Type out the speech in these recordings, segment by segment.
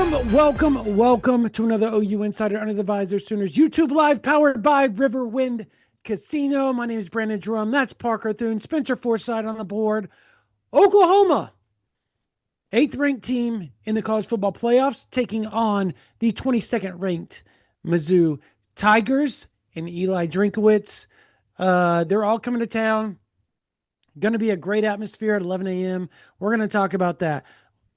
Welcome to another OU Insider Under the Visor Sooners YouTube Live, powered by Riverwind Casino. My name is Brandon Jerome. That's Parker Thune. Spencer Forsythe on the board. Oklahoma, 8th ranked team in the college football playoffs, taking on the 22nd ranked Mizzou Tigers and Eli Drinkowitz. They're all coming to town. Going to be a great atmosphere at 11 a.m. We're going to talk about that.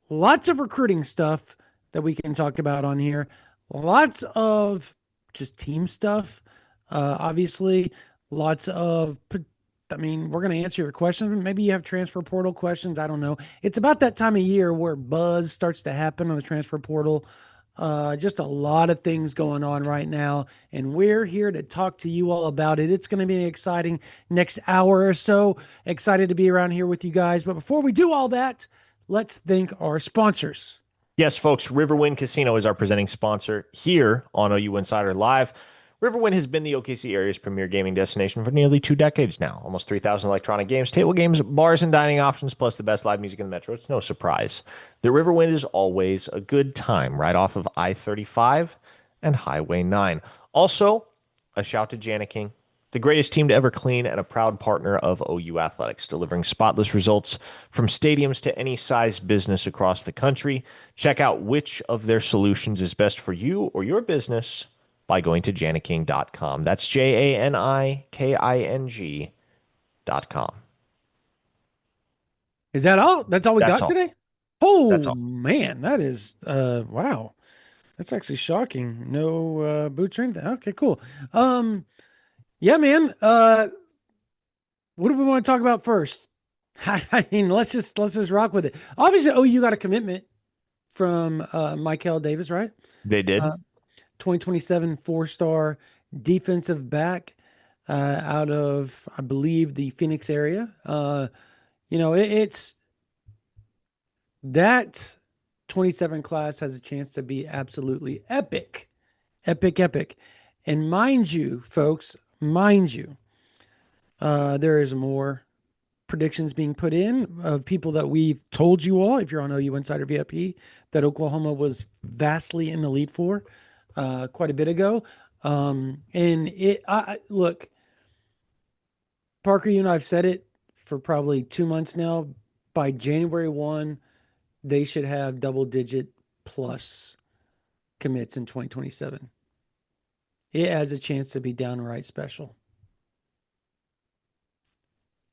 Lots of recruiting stuff that we can talk about on here. Lots of just team stuff. Obviously, lots of, we're going to answer your questions. Maybe you have transfer portal questions. I don't know. It's about that time of year where buzz starts to happen on the transfer portal. Just a lot of things going on right now, and we're here to talk to you all about it. It's going to be an exciting next hour or so. Excited to be around here with you guys. But before we do all that, let's thank our sponsors. Yes, folks, Riverwind Casino is our presenting sponsor here on OU Insider Live. Riverwind has been the OKC area's premier gaming destination for nearly 2 decades now. Almost 3,000 electronic games, table games, bars, and dining options, plus the best live music in the metro. It's no surprise that Riverwind is always a good time right off of I-35 and Highway 9. Also, a shout to Jana King, the greatest team to ever clean and a proud partner of OU Athletics, delivering spotless results from stadiums to any size business across the country. Check out which of their solutions is best for you or your business by going to janiking.com. That's JANIKING.com. Is that all? That's all we got today? Oh, That's all. Man, that is, wow. That's actually shocking. No boots or anything. Okay, cool. Yeah, man. What do we want to talk about first? I mean, let's just rock with it. Obviously, OU got a commitment from Michael Davis, right? They did. 2027 4-star defensive back out of, I believe, the Phoenix area. It's that 27 class has a chance to be absolutely epic. And mind you, folks, there is more predictions being put in of people that we've told you all, if you're on OU Insider VIP, that Oklahoma was vastly in the lead for quite a bit ago. Look, Parker, you and I have said it for probably 2 months now. By January 1, they should have double-digit plus commits in 2027. It has a chance to be downright special.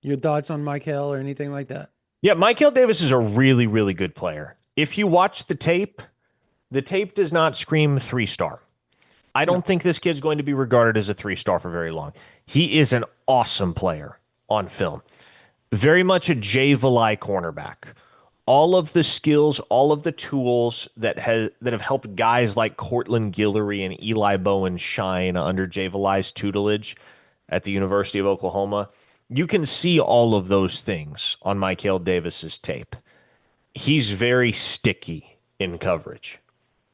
Your thoughts on Michael or anything like that? Yeah, Michael Davis is a really, really good player. If you watch the tape does not scream 3-star. I don't think this kid's going to be regarded as a 3-star for very long. He is an awesome player on film. Very much a Jay Valai cornerback. All of the skills, all of the tools that have helped guys like Cortland Guillory and Eli Bowen shine under Jay Valai's tutelage at the University of Oklahoma. You can see all of those things on Michael Davis's tape. He's very sticky in coverage.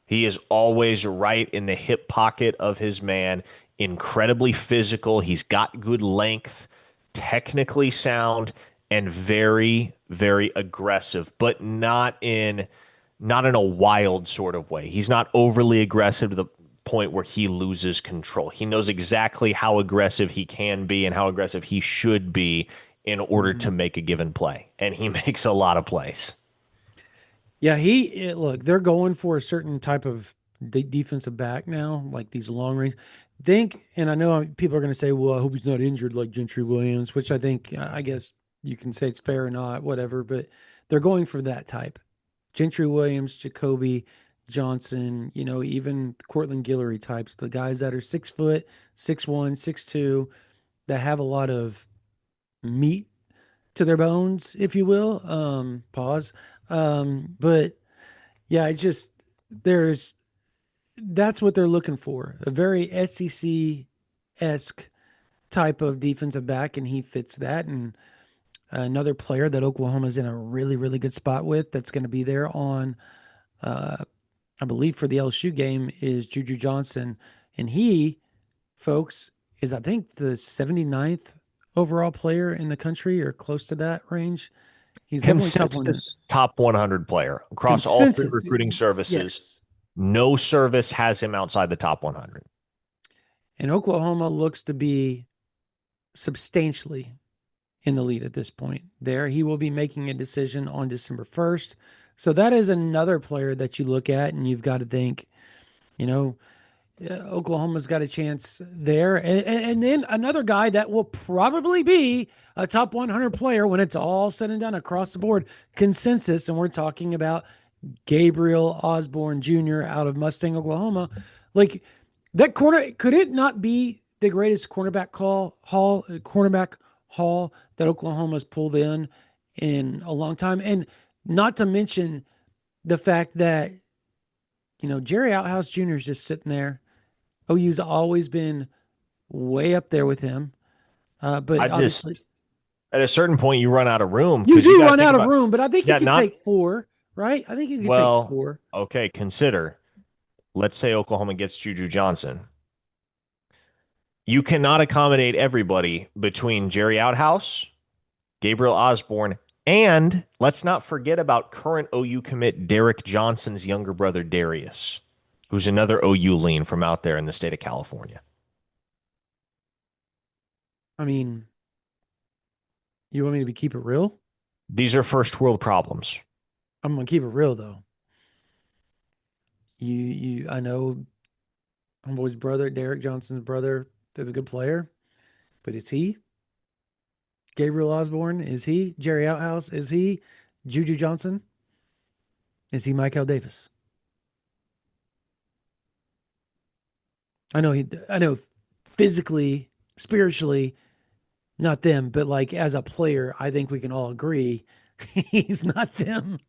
He is always right in the hip pocket of his man, incredibly physical. He's got good length, technically sound, and very, very aggressive, but not in a wild sort of way. He's not overly aggressive to the point where he loses control. He knows exactly how aggressive he can be and how aggressive he should be in order to make a given play. And he makes a lot of plays. Yeah, look, they're going for a certain type of defensive back now, like these long range. And I know people are going to say, well, I hope he's not injured like Gentry Williams, which I guess you can say it's fair or not, whatever, but they're going for that type. Gentry Williams, Jacoby Johnson, even Cortland Guillory types, the guys that are 6 foot, 6'1", 6'2", that have a lot of meat to their bones, if you will. Pause. But yeah, that's what they're looking for. A very SEC-esque type of defensive back, and he fits that. And another player that Oklahoma's in a really, really good spot with that's going to be there on, I believe for the LSU game, is Juju Johnson. And he, folks, is I think the 79th overall player in the country or close to that range. He's Consensus top 100 player across all 3 recruiting services. Yes. No service has him outside the top 100. And Oklahoma looks to be substantially in the lead at this point. There, he will be making a decision on December 1st. So that is another player that you look at and you've got to think, you know, Oklahoma's got a chance there. And then another guy that will probably be a top 100 player when it's all said and done across the board consensus. And we're talking about Gabriel Osborne Jr. out of Mustang, Oklahoma. Like that corner, could it not be the greatest cornerback haul that Oklahoma's pulled in a long time? And not to mention the fact that, Jerry Outhouse Jr. is just sitting there. OU's always been way up there with him. I But obviously, just at a certain point you run out of room you because you do got to run think out of about room, but I think you yeah, could not take four, right? I think you could take well, four. okay, consider let's say Oklahoma gets Juju Johnson. You cannot accommodate everybody between Jerry Outhouse, Gabriel Osborne, and let's not forget about current OU commit Derek Johnson's younger brother Darius, who's another OU lean from out there in the state of California. I mean, you want me to keep it real? These are first world problems. I'm gonna keep it real though. I know homeboy's brother, Derek Johnson's brother, is a good player, but is he Gabriel Osborne? Is he Jerry Outhouse? Is he Juju Johnson? Is he Michael Davis? I know physically, spiritually, not them, but like as a player, I think we can all agree he's not them.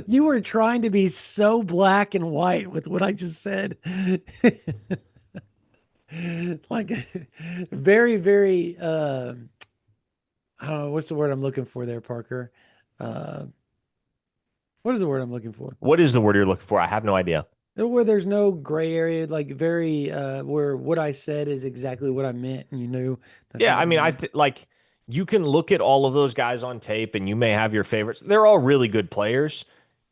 You were trying to be so black and white with what I just said. Like very, very I don't know what's the word I'm looking for there, Parker. Uh what is the word I'm looking for? What is the word you're looking for? I have no idea. Where there's no gray area, like very where what I said is exactly what I meant and you knew that's Yeah, not I what I mean, meant. like you can look at all of those guys on tape and you may have your favorites. They're all really good players.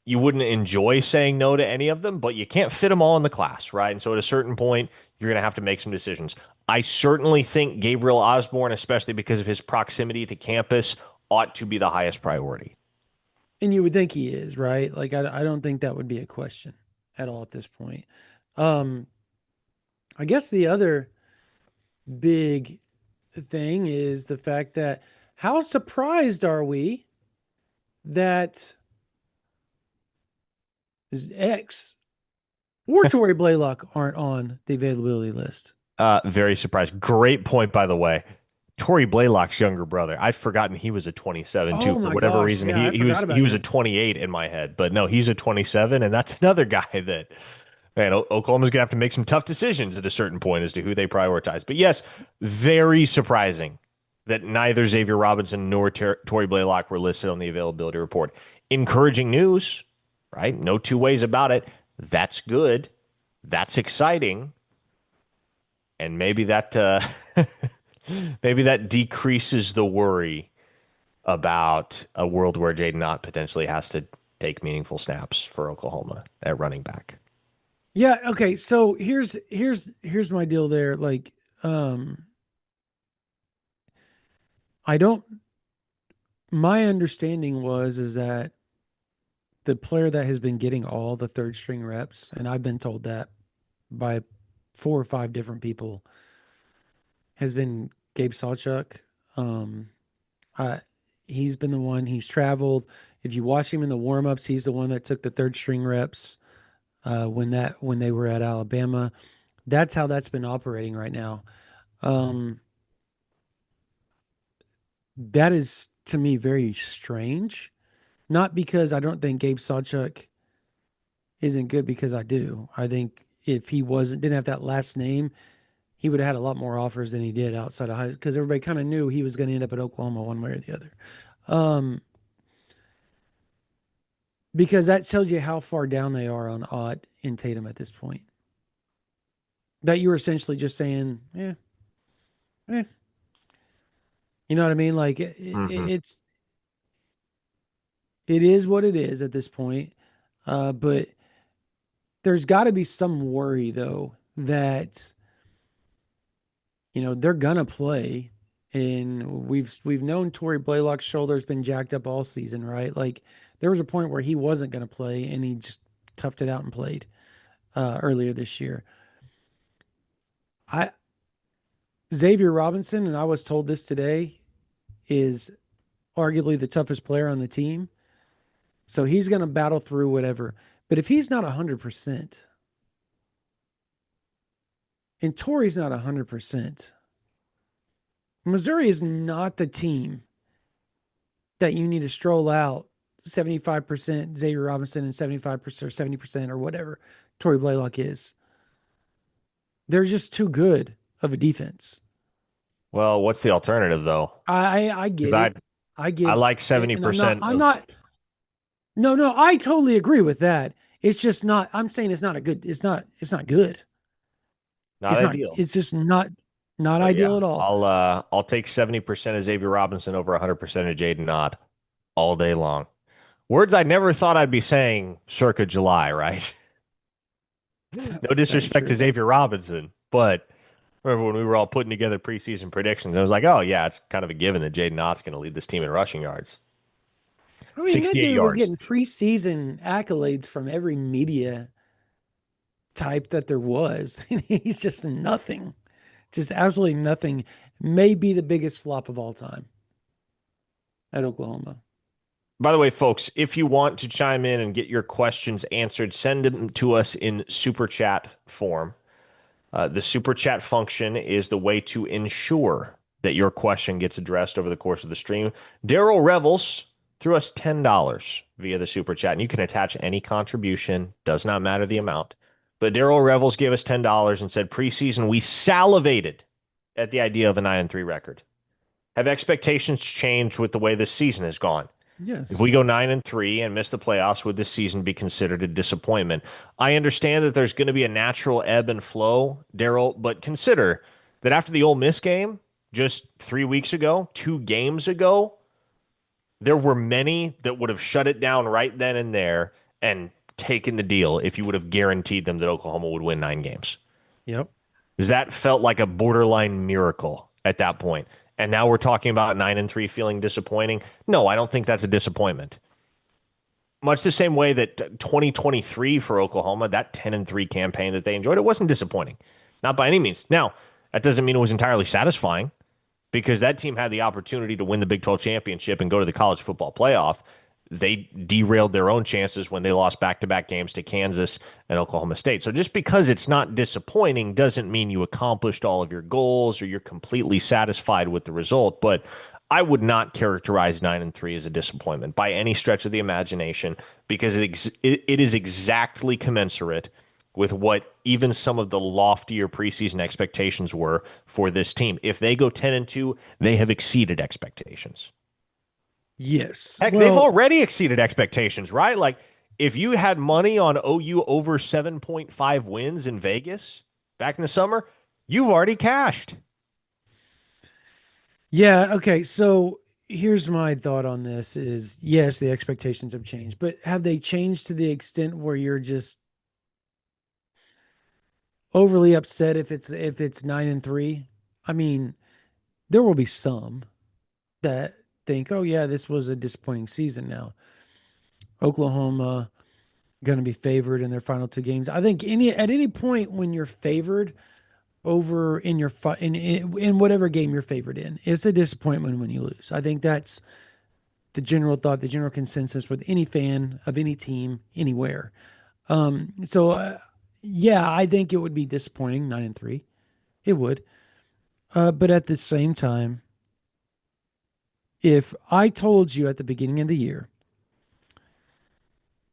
You wouldn't enjoy saying no to any of them, but you can't fit them all in the class, right? And so at a certain point, you're going to have to make some decisions. I certainly think Gabriel Osborne, especially because of his proximity to campus, ought to be the highest priority. And you would think he is, right? Like I don't think that would be a question at all at this point. Um, I guess the other big thing is the fact that how surprised are we that X or Tory Blaylock aren't on the availability list? Very surprised. Great point, by the way. Tory Blaylock's younger brother. I'd forgotten he was a 27 too. Oh For my whatever gosh, reason, yeah, I he forgot was about he was a him. 28 in my head, but no, he's a 27, and that's another guy that man, Oklahoma's gonna have to make some tough decisions at a certain point as to who they prioritize. But yes, very surprising that neither Xavier Robinson nor Tory Blaylock were listed on the availability report. Encouraging news, right? No two ways about it. That's good. That's exciting, and maybe that maybe that decreases the worry about a world where Jaden Ott potentially has to take meaningful snaps for Oklahoma at running back. Yeah, okay. So here's my deal there. Like, um, I don't my understanding was is that the player that has been getting all the third string reps, and I've been told that by four or five different people, has been Gabe Sawchuk. Um, I, he's been the one. He's traveled. If you watch him in the warmups, he's the one that took the third string reps when they were at Alabama. That's how that's been operating right now. Um, that is to me very strange. Not because I don't think Gabe Sawchuk isn't good, because I do. I think if he didn't have that last name, he would have had a lot more offers than he did outside of high, because everybody kind of knew he was going to end up at Oklahoma one way or the other. Um, because that tells you how far down they are on Ott and Tatum at this point. That you were essentially just saying, eh, you know what I mean? Like Mm-hmm. it is what it is at this point. But there's got to be some worry though that they're gonna play, and we've known Torrey Blaylock's shoulder's been jacked up all season, right? Like there was a point where he wasn't gonna play, and he just toughed it out and played earlier this year. I Xavier Robinson, and I was told this today, is arguably the toughest player on the team. So he's going to battle through whatever. But if he's not 100%, and Torrey's not 100%, Missouri is not the team that you need to stroll out 75% Xavier Robinson and 75% or 70% or whatever Torrey Blaylock is. They're just too good of a defense. Well, what's the alternative though? I Because get it. I I get like and I'm not 70% I'm of not no, I totally agree with that. It's just not, I'm saying it's not good. not ideal. It's just not But ideal yeah, at all. I'll take 70% of Xavier Robinson over 100% of Jaden Nod all day long. Words I never thought I'd be saying circa July, right? No Very disrespect to true. Xavier Robinson, but remember when we were all putting together preseason predictions, I was like, oh yeah, it's kind of a given that Jaden Nott's going to lead this team in rushing yards. I mean, that 68 dude was yards. getting preseason accolades from every media type that there was. And he's just nothing. Just absolutely nothing. May be the biggest flop of all time at Oklahoma. By the way, folks, if you want to chime in and get your questions answered, send them to us in super chat form. The super chat function is the way to ensure that your question gets addressed over the course of the stream. Daryl Revels threw us $10 via the super chat, and you can attach any contribution, does not matter the amount. But Daryl Revels gave us $10 and said, preseason, we salivated at the idea of a 9-3 record. Have expectations changed with the way this season has gone? If we Yes. go 9-3 and miss the playoffs, would this season be considered a disappointment? I understand that there's going to be a natural ebb and flow, Daryl, but consider that after the Ole Miss game just 3 weeks ago, 2 games ago, there were many that would have shut it down right then and there and taken the deal if you would have guaranteed them that Oklahoma would win 9 games. Yep. Because that felt like a borderline miracle at that point. And now we're talking about 9-3 feeling disappointing. No, I don't think that's a disappointment. Much the same way that 2023 for Oklahoma, that 10-3 campaign that they enjoyed, it wasn't disappointing. Not by any means. Now, that doesn't mean it was entirely satisfying because that team had the opportunity to win the Big 12 championship and go to the college football playoff. They derailed their own chances when they lost back-to-back games to Kansas and Oklahoma State. So just because it's not disappointing doesn't mean you accomplished all of your goals or you're completely satisfied with the result. But I would not characterize 9-3 as a disappointment by any stretch of the imagination because it is exactly commensurate with what even some of the loftier preseason expectations were for this team. If they go 10-2, they have exceeded expectations. Yes. Heck, they've Well, already exceeded expectations, right? Like if you had money on OU over 7.5 wins in Vegas back in the summer, you've already cashed. yeah. Okay. So here's my thought on this is yes, the expectations have changed, but have they changed to the extent where you're just overly upset if it's 9-3? I mean, there will be some that think, oh yeah, this was a disappointing season now. Oklahoma going to be favored in their final 2 games. I think at any point when you're favored over in your in whatever game you're favored in, it's a disappointment when you lose. I think that's the general thought, the general consensus with any fan of any team anywhere. So yeah, I think it would be disappointing 9-3. It would. But at the same time, if I told you at the beginning of the year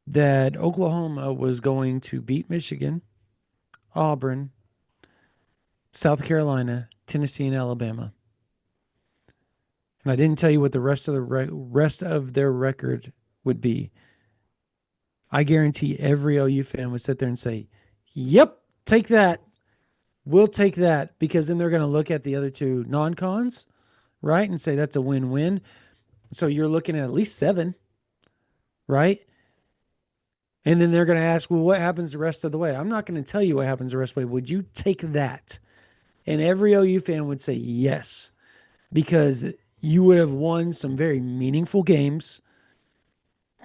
that Oklahoma was going to beat Michigan, Auburn, South Carolina, Tennessee, and Alabama, and I didn't tell you what the rest of their record would be, I guarantee every OU fan would sit there and say, "Yep, take that. We'll take that," because then they're going to look at the other two non-cons, right, and say that's a win-win. So you're looking at least 7, right? And then they're going to ask, well, what happens the rest of the way? I'm not going to tell you what happens the rest of the way. Would you take that? And every OU fan would say yes, because you would have won some very meaningful games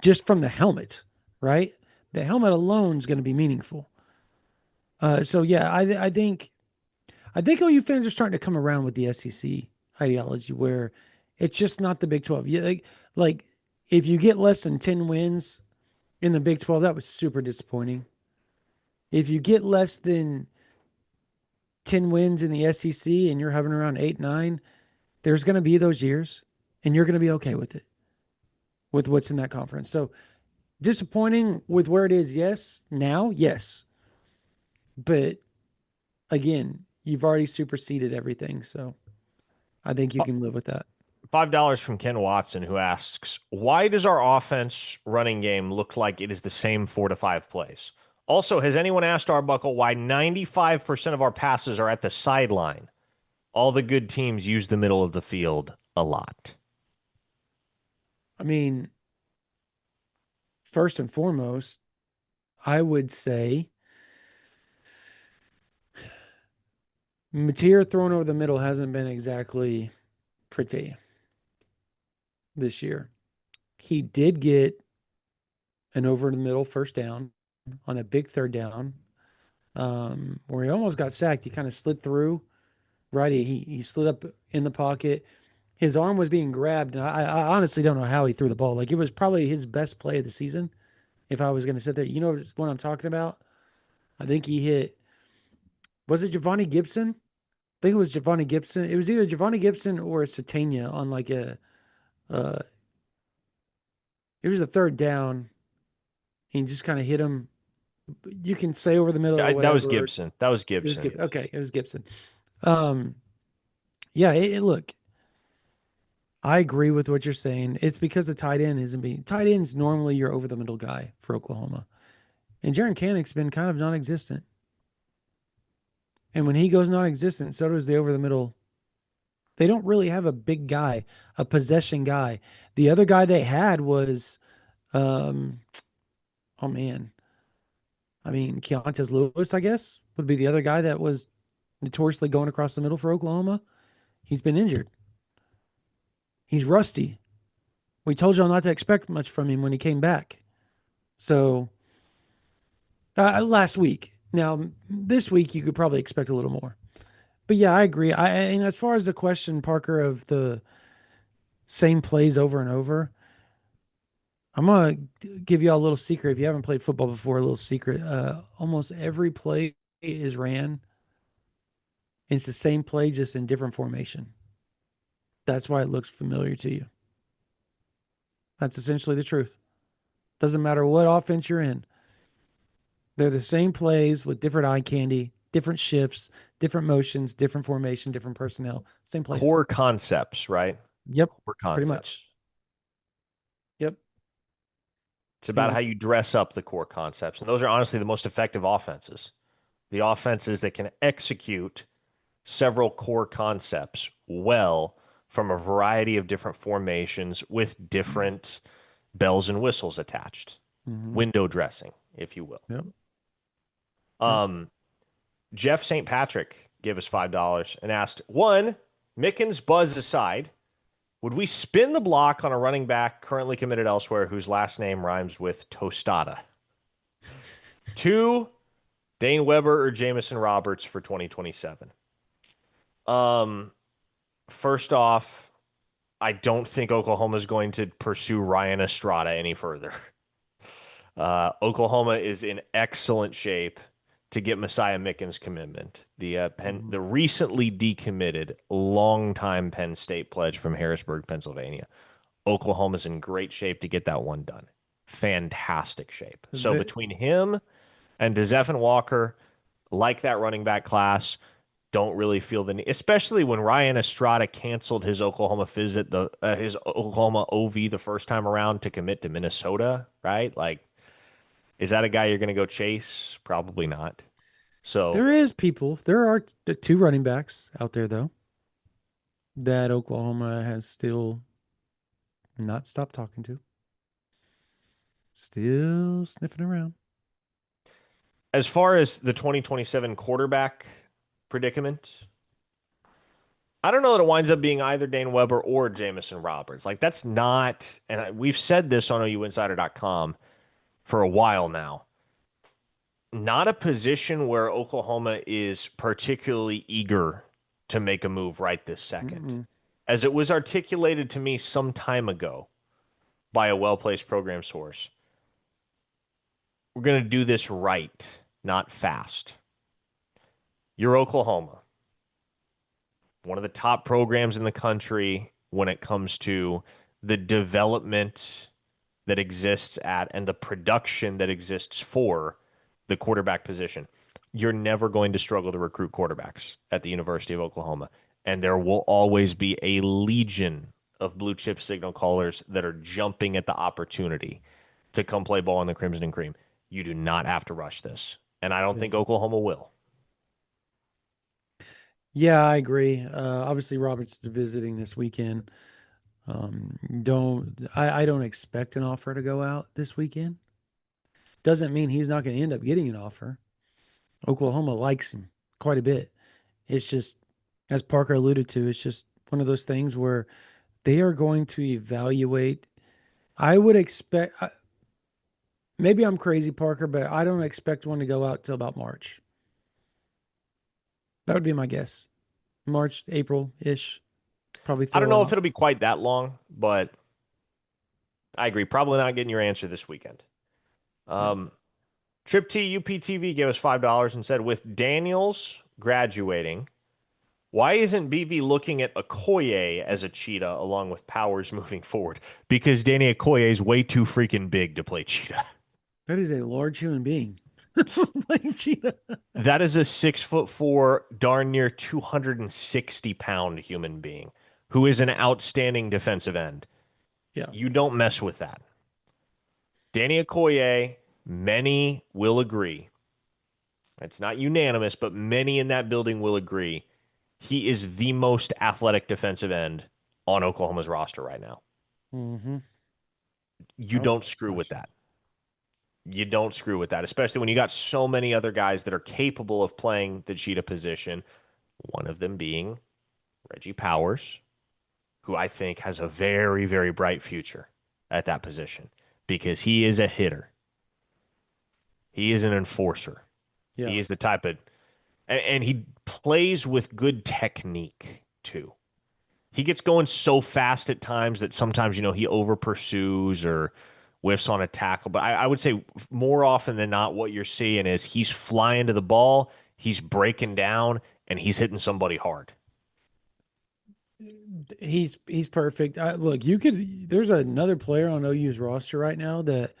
just from the helmet, right? The helmet alone is going to be meaningful. So yeah, I think OU fans are starting to come around with the SEC ideology where it's just not the Big 12. Like if you get less than 10 wins in the Big 12, that was super disappointing. If you get less than 10 wins in the SEC and you're hovering around 8, 9, there's going to be those years and you're going to be okay with it, with what's in that conference. So disappointing with where it is, yes. Now, yes. But again, you've already superseded everything. So I think you can live with that. $5 from Ken Watson, who asks, why does our offense running game look like it is the same 4 to 5 plays? Also, has anyone asked Arbuckle why 95% of our passes are at the sideline? All the good teams use the middle of the field a lot. I mean, first and foremost, I would say Mateer thrown over the middle hasn't been exactly pretty this year. He did get an over the middle first down on a big third down, where he almost got sacked. He kind of slid through, right? He slid up in the pocket. His arm was being grabbed, and I honestly don't know how he threw the ball. Like, it was probably his best play of the season. If I was going to sit there, you know what I'm talking about? I think he hit. Was it Javante Gibson? I think it was Javante Gibson. It was either Javante Gibson or Satania on like uh, it was a third down. He just kind of hit him. You can say over the middle or That was whatever. Gibson. That was It was Gibson. Gibson. Okay, it was Gibson. Um, yeah. Look, I agree with what you're saying. It's because the tight end isn't being tight ends normally your over the middle guy for Oklahoma, and Jaron Canick's been kind of non-existent. And when he goes non-existent, so does the over the middle. They don't really have a big guy, a possession guy. The other guy they had was, um, oh man, I mean Keontae Lewis, I guess, would be the other guy that was notoriously going across the middle for Oklahoma. He's been injured. He's rusty. We told y'all not to expect much from him when he came back. So last week. Now this week you could probably expect a little more. But yeah, I agree. And as far as the question, Parker, of the same plays over and over, I'm gonna give y'all a little secret. If you haven't played football before, a little secret. Almost every play is ran. It's the same play, just in different formation. That's why it looks familiar to you. That's essentially the truth. Doesn't matter what offense you're in. They're the same plays with different eye candy, different shifts, different motions, different formation, different personnel. Same plays. Core concepts, right? Yep, Core pretty concepts. much. Yep. It's It about how was you dress up the core concepts. And those are honestly the most effective offenses. The offenses that can execute several core concepts well from a variety of different formations with different bells and whistles attached. mm-hmm. Window dressing, if you will. Yep. Yep. Um, Jeff St. Patrick gave us $5 and asked, one, Mickens buzz aside, would we spin the block on a running back currently committed elsewhere whose last name rhymes with tostada? Two, Dane Weber or Jamison Roberts for 2027. Um, First off, I don't think Oklahoma is going to pursue Ryan Estrada any further. Oklahoma is in excellent shape to get Messiah Mickens' commitment. The recently decommitted, longtime Penn State pledge from Harrisburg, Pennsylvania. Oklahoma's in great shape to get that one done. Fantastic shape. So The, between him and DeZephan Walker, like that running back class, don't really feel the need, especially when Ryan Estrada canceled his Oklahoma visit, his Oklahoma OV the first time around to commit to Minnesota, right? Like, is that a guy you're going to go chase? Probably not. So there is people. There are two running backs out there though that Oklahoma has still not stopped talking to. Still sniffing around. As far as the 2027 quarterback predicament, I don't know that it winds up being either Dane Weber or Jamison Roberts. Like that's not, and we've said this on OUinsider.com for a while now. Not a position where Oklahoma is particularly eager to make a move right this second. Mm-mm. As it was articulated to me some time ago by a well-placed program source, we're going to do this right, not fast. You're Oklahoma, one of the top programs in the country when it comes to the development that exists at and the production that exists for the quarterback position. You're never going to struggle to recruit quarterbacks at the University of Oklahoma. And there will always be a legion of blue chip signal callers that are jumping at the opportunity to come play ball in the Crimson and Cream. You do not have to rush this. And I don't Yeah. think Oklahoma will. Yeah, I agree. Obviously, Roberts is visiting this weekend. I don't expect an offer to go out this weekend. Doesn't mean he's not going to end up getting an offer. Oklahoma likes him quite a bit. It's just, as Parker alluded to, it's just one of those things where they are going to evaluate. I would expect, maybe I'm crazy, Parker, but I don't expect one to go out till about March. That would be my guess. March, April ish. Probably I throw don't one know if out. it'll be quite that long, but I agree. Probably not getting your answer this weekend. Yeah. Trip T UPTV gave us $5 and said, with Daniels graduating, why isn't BV looking at Okoye as a cheetah along with Powers moving forward? Because Danny Okoye is way too freaking big to play cheetah. That is a large human being playing cheetah. That is a 6'4", darn near 260-pound human being who is an outstanding defensive end. Yeah. You don't mess with that. Danny Okoye, many will agree. It's not unanimous, but many in that building will agree. He is the most athletic defensive end on Oklahoma's roster right now. Mm-hmm. You Oh, don't screw with that. You don't screw with that, especially when you got so many other guys that are capable of playing the cheetah position. One of them being Reggie Powers, who I think has a very, very bright future at that position because he is a hitter. He is an enforcer. yeah. He is the type of, and he plays with good technique too. He gets going so fast at times that sometimes, he over pursues or whiffs on a tackle. But I would say more often than not, what you're seeing is he's flying to the ball, he's breaking down, and he's hitting somebody hard. He's perfect. Look, there's another player on OU's roster right now that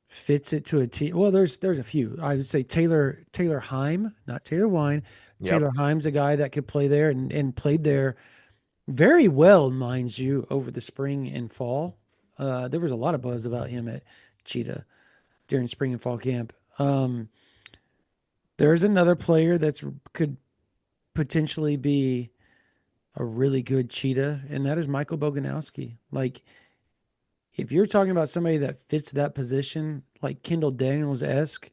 fits it to a T. Well, there's a few. I would say Taylor Heim, not Taylor Wine. Yep. Taylor Heim's a guy that could play there and played there very well, mind you, over the spring and fall. There was a lot of buzz about him at Cheetah during spring and fall camp. There's another player could potentially be a really good cheetah, and that is Michael Boganowski. Like, if you're talking about somebody that fits that position, like Kendall Daniels esque,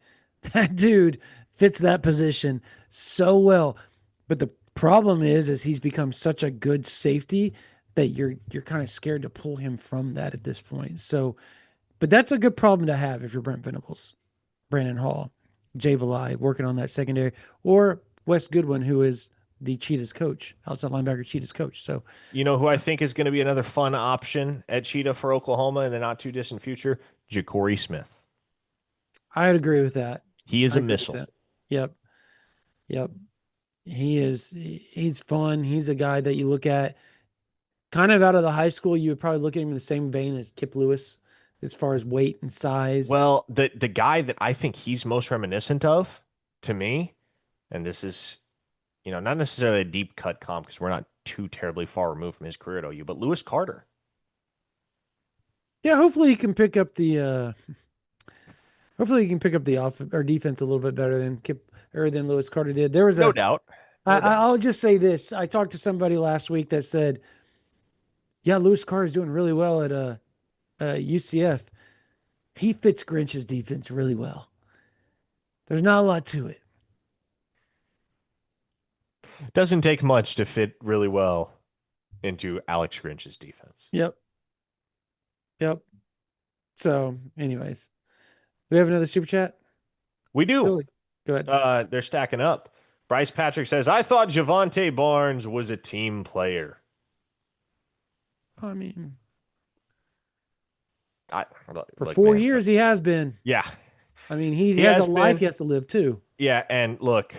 that dude fits that position so well. But the problem is he's become such a good safety that you're kind of scared to pull him from that at this point. So, but that's a good problem to have if you're Brent Venables, Brandon Hall, Jay Valai working on that secondary, or Wes Goodwin, who is the Cheetahs coach, outside linebacker Cheetahs coach. So You know who I think is going to be another fun option at Cheetah for Oklahoma in the not too distant future? Ja'Cory Smith. I'd agree with that. He is I a agree with missile. that. Yep. Yep. He's fun. He's a guy that you look at kind of out of the high school. You would probably look at him in the same vein as Kip Lewis as far as weight and size. Well, the guy that I think he's most reminiscent of to me, and this is, not necessarily a deep cut comp because we're not too terribly far removed from his career at OU, but Lewis Carter. Yeah, hopefully he can pick up the hopefully he can pick up the off or defense a little bit better than Kip or than Lewis Carter did. There was No doubt. No doubt. I'll just say this. I talked to somebody last week that said, "Yeah, Lewis Carter's doing really well at UCF." He fits Grinch's defense really well. There's not a lot to it. Doesn't take much to fit really well into Alex Grinch's defense. Yep. Yep. So, anyways, we have another super chat. We do. Billy, go ahead. They're stacking up. Bryce Patrick says, I thought Javante Barnes was a team player. I mean, I for look, 4 years, he has been. yeah, I mean, he he has a has life been. he has to live too. Yeah, and look,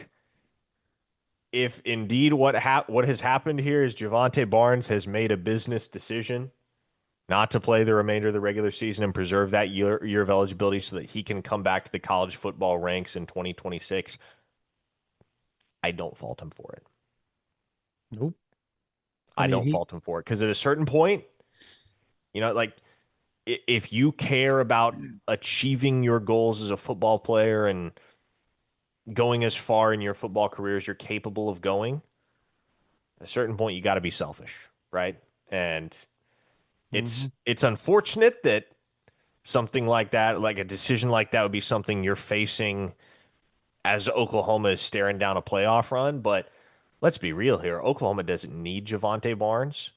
if indeed what has happened here is Javante Barnes has made a business decision not to play the remainder of the regular season and preserve that year of eligibility so that he can come back to the college football ranks in 2026, I don't fault him for it. Nope. I don't fault him for it because at a certain point, like if you care about achieving your goals as a football player and going as far in your football career as you're capable of going, at a certain point you got to be selfish, right? And it's unfortunate that something like that, like a decision like that, would be something you're facing as Oklahoma is staring down a playoff run. But let's be real here. Oklahoma doesn't need Javante Barnes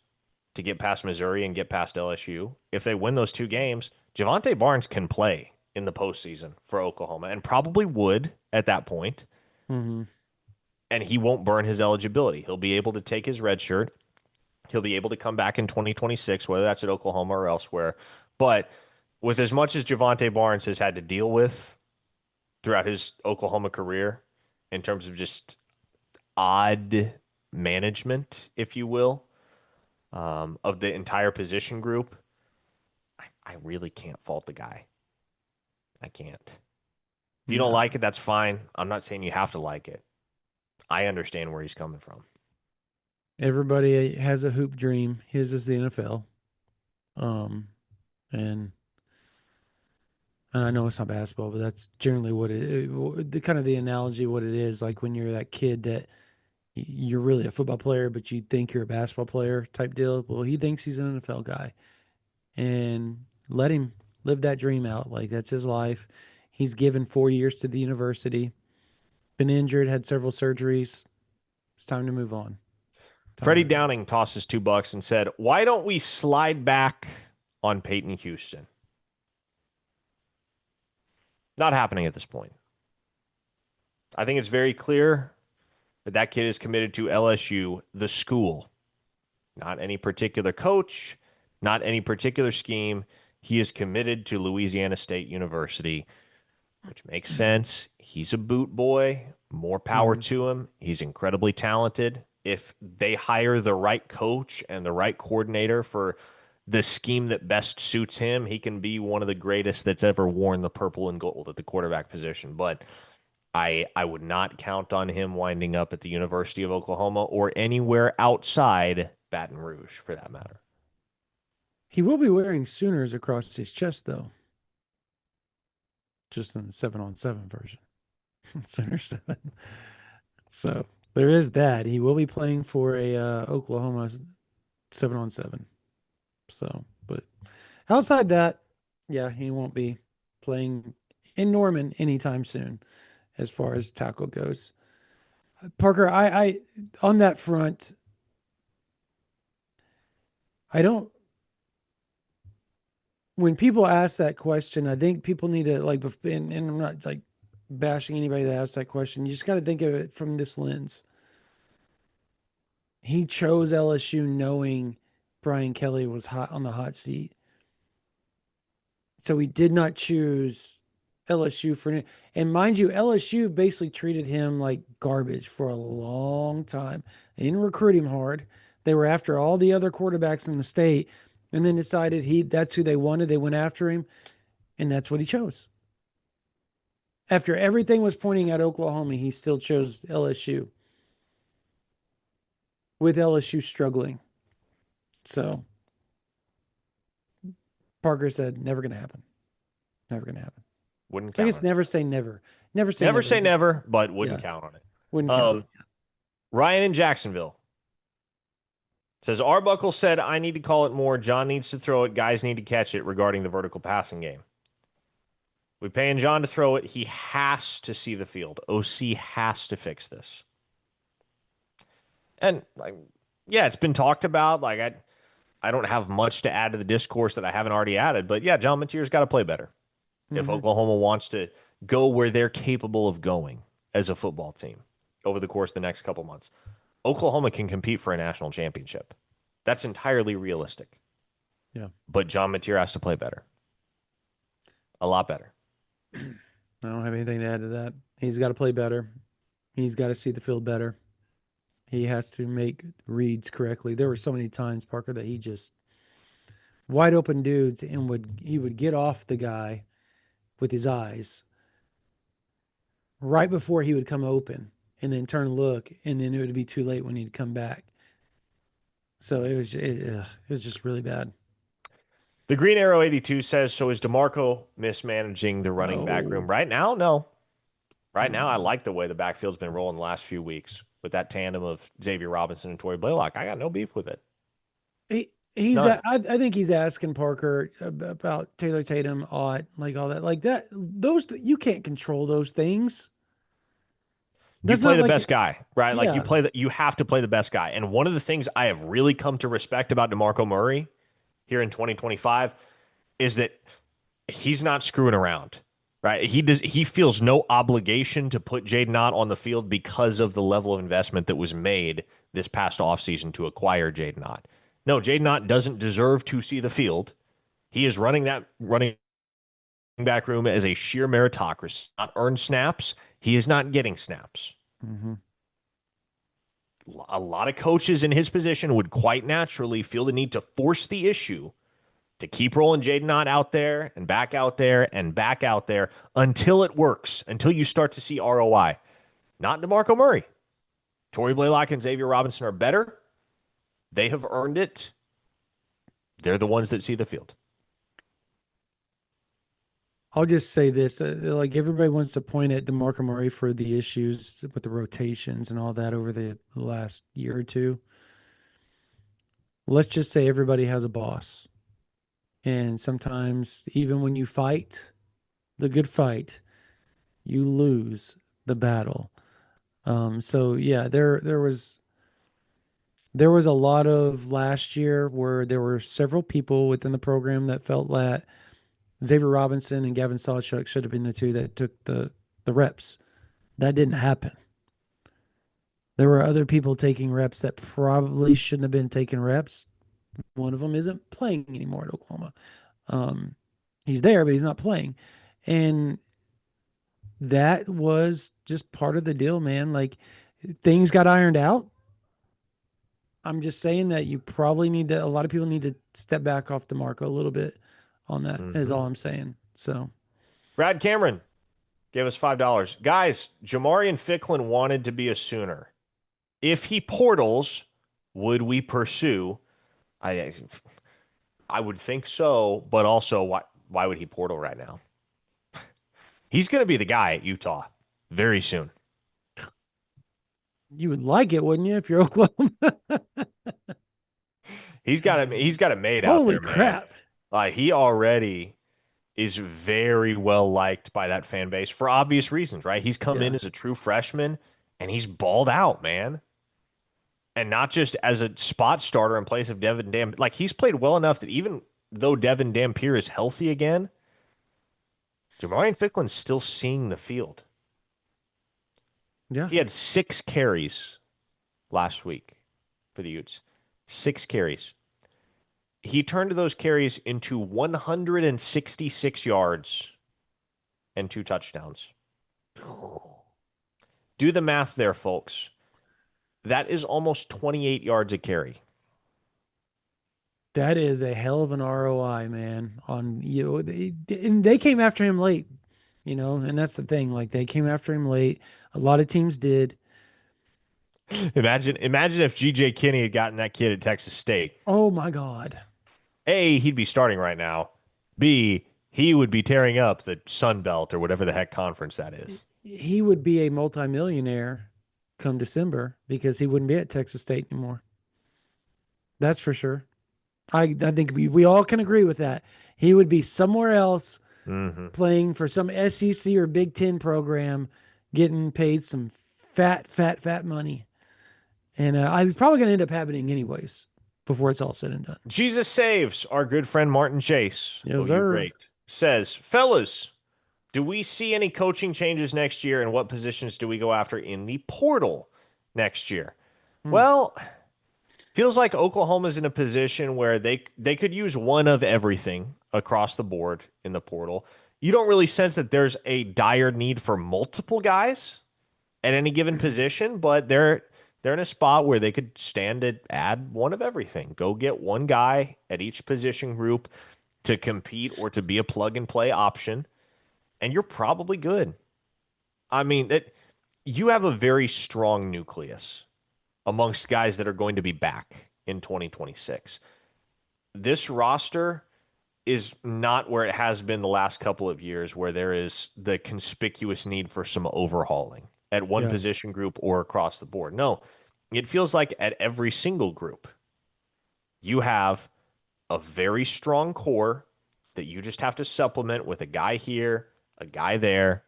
to get past Missouri and get past LSU. If they win those two games, Javante Barnes can play in the postseason for Oklahoma and probably would at that point. Mm-hmm. And he won't burn his eligibility. He'll be able to take his red shirt. He'll be able to come back in 2026, whether that's at Oklahoma or elsewhere. But with as much as Javante Barnes has had to deal with throughout his Oklahoma career in terms of just odd management, if you will, of the entire position group, I really can't fault the guy. I can't. If you don't like it, that's fine. I'm not saying you have to like it. I understand where he's coming from. Everybody has a hoop dream. His is the NFL. And I know it's not basketball, but that's generally what the kind of the analogy what it is. Like when you're that kid that you're really a football player, but you think you're a basketball player type deal. Well, he thinks he's an NFL guy, and let him live that dream out. Like that's his life. He's given 4 years to the university, been injured, had several surgeries. It's time to move on. Freddie Downing tosses $2 and said, why don't we slide back on Peyton Houston? Not happening at this point. I think it's very clear that that kid is committed to LSU, the school, not any particular coach, not any particular scheme. He is committed to Louisiana State University, which makes sense. He's a boot boy. More power to him. He's incredibly talented. If they hire the right coach and the right coordinator for the scheme that best suits him, he can be one of the greatest that's ever worn the purple and gold at the quarterback position. But I would not count on him winding up at the University of Oklahoma or anywhere outside Baton Rouge, for that matter. He will be wearing Sooners across his chest, though. Just in the 7-on-7 version. Sooner 7. So there is that. He will be playing for a Oklahoma 7-on-7. So, but outside that, yeah, he won't be playing in Norman anytime soon as far as tackle goes. Parker, I on that front, I don't when people ask that question, I think people need to and I'm not like bashing anybody that asks that question. You just got to think of it from this lens. He chose LSU knowing Brian Kelly was hot on the hot seat. So he did not choose LSU and mind you, LSU basically treated him like garbage for a long time. They didn't recruit him hard. They were after all the other quarterbacks in the state and then decided that's who they wanted. They went after him, and that's what he chose. After everything was pointing at Oklahoma, he still chose LSU with LSU struggling. So Parker said, never going to happen. Never going to happen. Wouldn't count. I guess never say never. Never say never. Never say never, but wouldn't count on it. Wouldn't count. Ryan in Jacksonville says, Arbuckle said, I need to call it more. John needs to throw it. Guys need to catch it regarding the vertical passing game. We paying John to throw it. He has to see the field. OC has to fix this. And like, yeah, it's been talked about. Like I don't have much to add to the discourse that I haven't already added, but yeah, John Mateer's got to play better if Hmm. Oklahoma wants to go where they're capable of going as a football team over the course of the next couple months. Oklahoma can compete for a national championship. That's entirely realistic. Yeah. But John Mateer has to play better. A lot better. I don't have anything to add to that. He's got to play better. He's got to see the field better. He has to make reads correctly. There were so many times, Parker, that he just wide open dudes and would get off the guy with his eyes right before he would come open and then turn and look, and then it would be too late when he'd come back. So it was just really bad. The Green Arrow 82 says, so is DeMarco mismanaging the running back room No. right now? No. Right now, I Mm. like the way the backfield's been rolling the last few weeks with that tandem of Xavier Robinson and Torrey Blaylock. I got no beef with it. He's None. I think he's asking Parker about Taylor Tatum, Ott, like all that, like that. Those you can't control those things. You That's play not the like best guy, right? Like yeah, you have to play the best guy. And one of the things I have really come to respect about DeMarco Murray here in 2025 is that he's not screwing around. Right. He feels no obligation to put Jaden Ott on the field because of the level of investment that was made this past offseason to acquire Jaden Ott. No, Jaden Ott doesn't deserve to see the field. He is running that running back room as a sheer meritocracy, not earned snaps. He is not getting snaps. mm-hmm. A lot of coaches in his position would quite naturally feel the need to force the issue to keep rolling Jaden Ott out there and back out there and back out there until it works, until you start to see ROI. Not DeMarco Murray. Torrey Blaylock and Xavier Robinson are better. They have earned it. They're the ones that see the field. I'll just say this: like everybody wants to point at DeMarco Murray for the issues with the rotations and all that over the last year or two. Let's just say everybody has a boss, and sometimes even when you fight the good fight, you lose the battle. So yeah, there was a lot of last year where there were several people within the program that felt that Xavier Robinson and Gavin Sawchuk should have been the two that took the reps. That didn't happen. There were other people taking reps that probably shouldn't have been taking reps. One of them isn't playing anymore at Oklahoma. Um, he's there, but he's not playing, and that was just part of the deal, man. Like things got ironed out. I'm just saying that you probably need to. A lot of people need to step back off DeMarco a little bit on that. Is Mm-hmm. all I'm saying. So Brad Cameron gave us $5. Guys, Jamarian Ficklin wanted to be a Sooner. If he portals, would we pursue? I I would think so, but also why would he portal right now? He's going to be the guy at Utah very soon. you would like it, wouldn't you, if you're Oklahoma? He's got it made out Holy there, man. crap! He already is very well liked by that fan base for obvious reasons, right? He's come in Yeah, as a true freshman and he's balled out, man. And not just as a spot starter in place of Devin Dam. Like he's played well enough that even though Devin Dampier is healthy again, Jamarian Ficklin's still seeing the field. yeah. He had 6 carries last week for the Utes. 6 carries. He turned those carries into 166 yards and 2 touchdowns. Do the math there, folks. That is almost 28 yards a carry. That is a hell of an ROI, man. On you, and they came after him late, and that's the thing. Like they came after him late. A lot of teams did. Imagine if GJ Kinney had gotten that kid at Texas State. Oh my God. A, he'd be starting right now. B, he would be tearing up the Sun Belt or whatever the heck conference that is. He would be a multimillionaire come December because he wouldn't be at Texas State anymore. That's for sure. I think we all can agree with that. He would be somewhere else Hmm. playing for some SEC or Big Ten program, getting paid some fat money. And I'm probably going to end up happening anyways before it's all said and done. Jesus Saves, our good friend Martin Chase, Yes, OU sir. great, says, fellas, do we see any coaching changes next year, and what positions do we go after in the portal next year? Hmm. Well, feels like Oklahoma's in a position where they could use one of everything across the board in the portal. You don't really sense that there's a dire need for multiple guys at any given position, but they're in a spot where they could stand to add one of everything. Go get one guy at each position group to compete or to be a plug and play option, and you're probably good. I mean, that you have a very strong nucleus amongst guys that are going to be back in 2026. This roster is not where it has been the last couple of years, where there is the conspicuous need for some overhauling at one Yeah. position group or across the board. No, it feels like at every single group, you have a very strong core that you just have to supplement with a guy here, a guy there,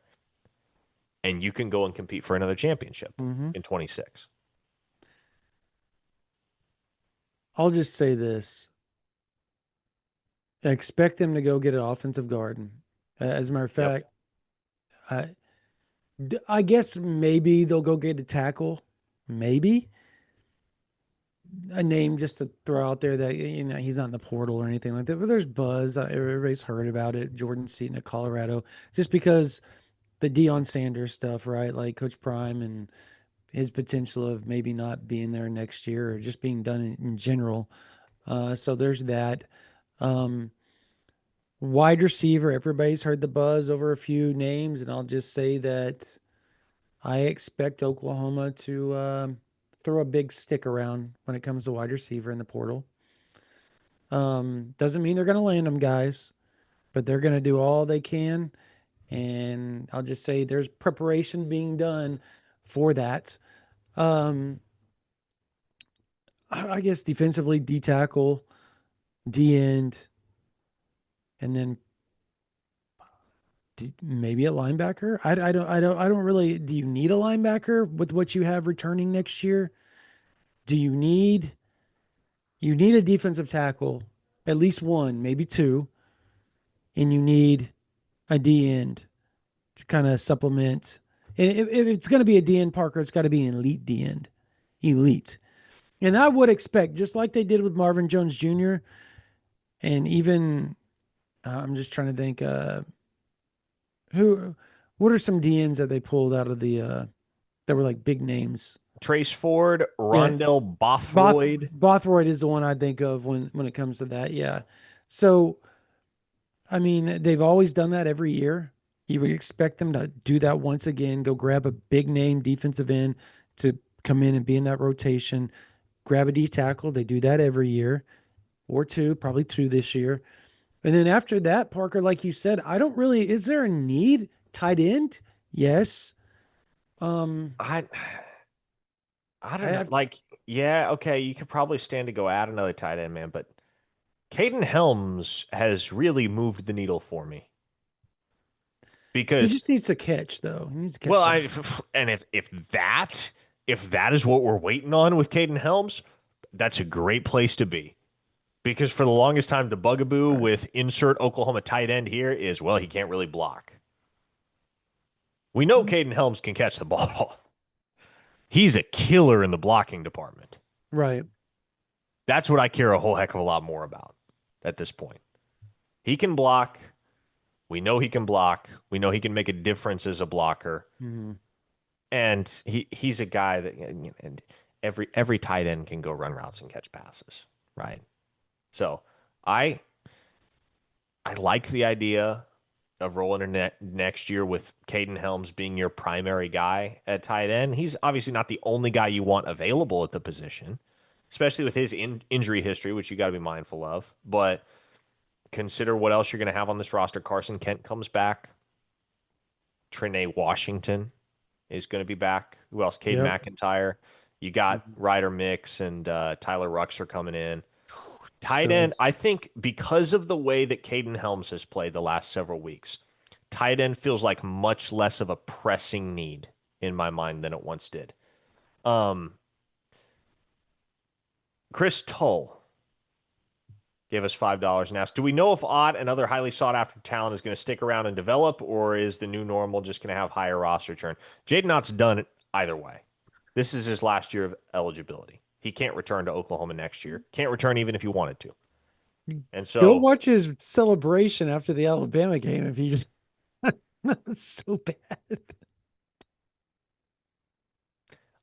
and you can go and compete for another championship Hmm. in 26. I'll just say this. Expect them to go get an offensive guard. As a matter of Yep. fact, I, I guess maybe they'll go get a tackle. Maybe a name just to throw out there that he's not in the portal or anything like that. But there's buzz. Everybody's heard about it. Jordan Seaton at Colorado, just because the Deion Sanders stuff, right? Like Coach Prime and his potential of maybe not being there next year or just being done in general. So there's that. Um, Wide receiver, everybody's heard the buzz over a few names, and I'll just say that I expect Oklahoma to throw a big stick around when it comes to wide receiver in the portal. Doesn't mean they're going to land them guys, but they're going to do all they can. And I'll just say there's preparation being done for that. Um, I guess defensively, D tackle, D end, and then maybe a linebacker. I don't really. Do you need a linebacker with what you have returning next year? Do you need a defensive tackle, at least one, maybe two, and you need a D end to kind of supplement. And if it's going to be a D end, Parker, it's got to be an elite D end, elite. And I would expect, just like they did with Marvin Jones Jr. and even I'm just trying to think who what are some D ends that they pulled out of the that were like big names? Trace Ford, Yeah, Rondell Bothroyd. Bothroyd is the one I think of when it comes to that. Yeah. So I mean, they've always done that every year. You would expect them to do that once again, go grab a big name defensive end to come in and be in that rotation, grab a D tackle. They do that every year or two, probably two this year. And then after that, Parker, like you said, I don't really, is there a need? Tight end? Yes. Um, I I I don't know. have, Like, yeah, okay, you could probably stand to go add another tight end, man, but Caden Helms has really moved the needle for me he because, just needs to catch though. He needs to catch well, passes. and if that is what we're waiting on with Caden Helms, that's a great place to be. Because for the longest time, the bugaboo Right. with insert Oklahoma tight end here is, well, he can't really block. We know Caden Helms can catch the ball. He's a killer in the blocking department. Right. That's what I care a whole heck of a lot more about at this point. He can block. We know he can block. We know he can make a difference as a blocker. Mm-hmm. And he's a guy that, and every tight end can go run routes and catch passes, right? So I I like the idea of rolling next year with Caden Helms being your primary guy at tight end. He's obviously not the only guy you want available at the position, especially with his injury history, which you got to be mindful of. But consider what else you're going to have on this roster. Carson Kent comes back. Trinae Washington is going to be back. Who else? Cade Yep. McIntyre. You got Mhm. Ryder Mix and Tyler Rux are coming in. Tight end, studs. I think because of the way that Caden Helms has played the last several weeks, tight end feels like much less of a pressing need in my mind than it once did. Um, Chris Tull gave us $5 and asked, do we know if Ott, another highly sought after talent, is going to stick around and develop, or is the new normal just going to have higher roster churn? Jaden Ott's done it either way. This is his last year of eligibility. He can't return to Oklahoma next year. Can't return even if he wanted to. And Go so watch his celebration after the Alabama game if you just that's so bad.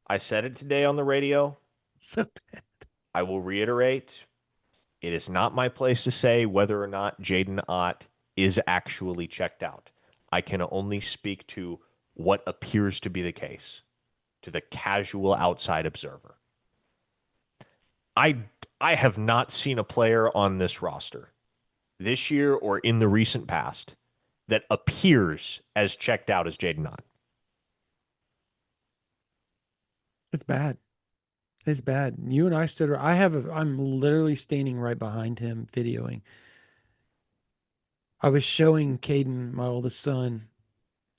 I said it today on the radio. So bad. I will reiterate, it is not my place to say whether or not Jaden Ott is actually checked out. I can only speak to what appears to be the case to the casual outside observer. I I have not seen a player on this roster this year or in the recent past that appears as checked out as Jaden Ott. It's bad. It's bad. You and I stood. I'm literally standing right behind him videoing. I was showing Caden, my oldest son,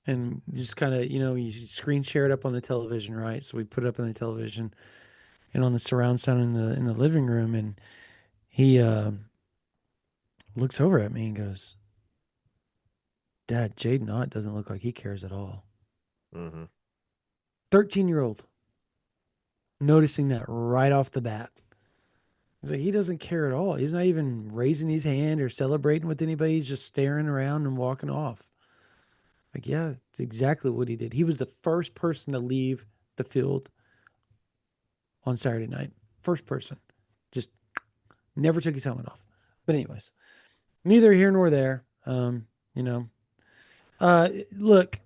and just kind of, you screen share it up on the television, right? So we put it up on the television and on the surround sound in the living room, and he looks over at me and goes, "Dad, Jaden Ott doesn't look like he cares at all." Mm-hmm. 13-year-old noticing that right off the bat. He's like, he doesn't care at all. He's not even raising his hand or celebrating with anybody. He's just staring around and walking off. Like, yeah, it's exactly what he did. He was the first person to leave the field on Saturday night. First person. Just never took his helmet off. But anyways, neither here nor there. You know. Look,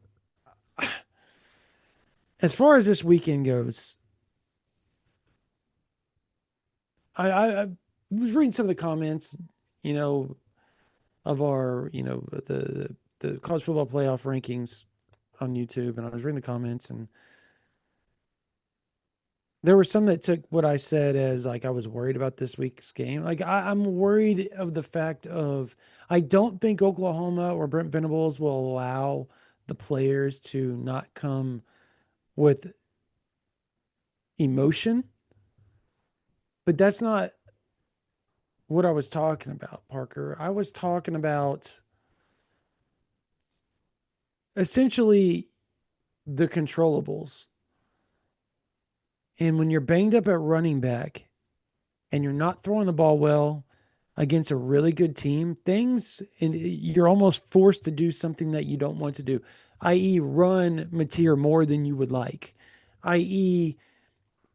as far as this weekend goes, I was reading some of the comments, you know, of our, the college football playoff rankings on YouTube, and I was reading the comments, and there were some that took what I said as like I was worried about this week's game. Like I'm worried of the fact of I don't think Oklahoma or Brent Venables will allow the players to not come with emotion, but that's not what I was talking about, Parker. I was talking about essentially the controllables. And when you're banged up at running back and you're not throwing the ball well against a really good team, and you're almost forced to do something that you don't want to do, i.e., run Mateer more than you would like, i.e.,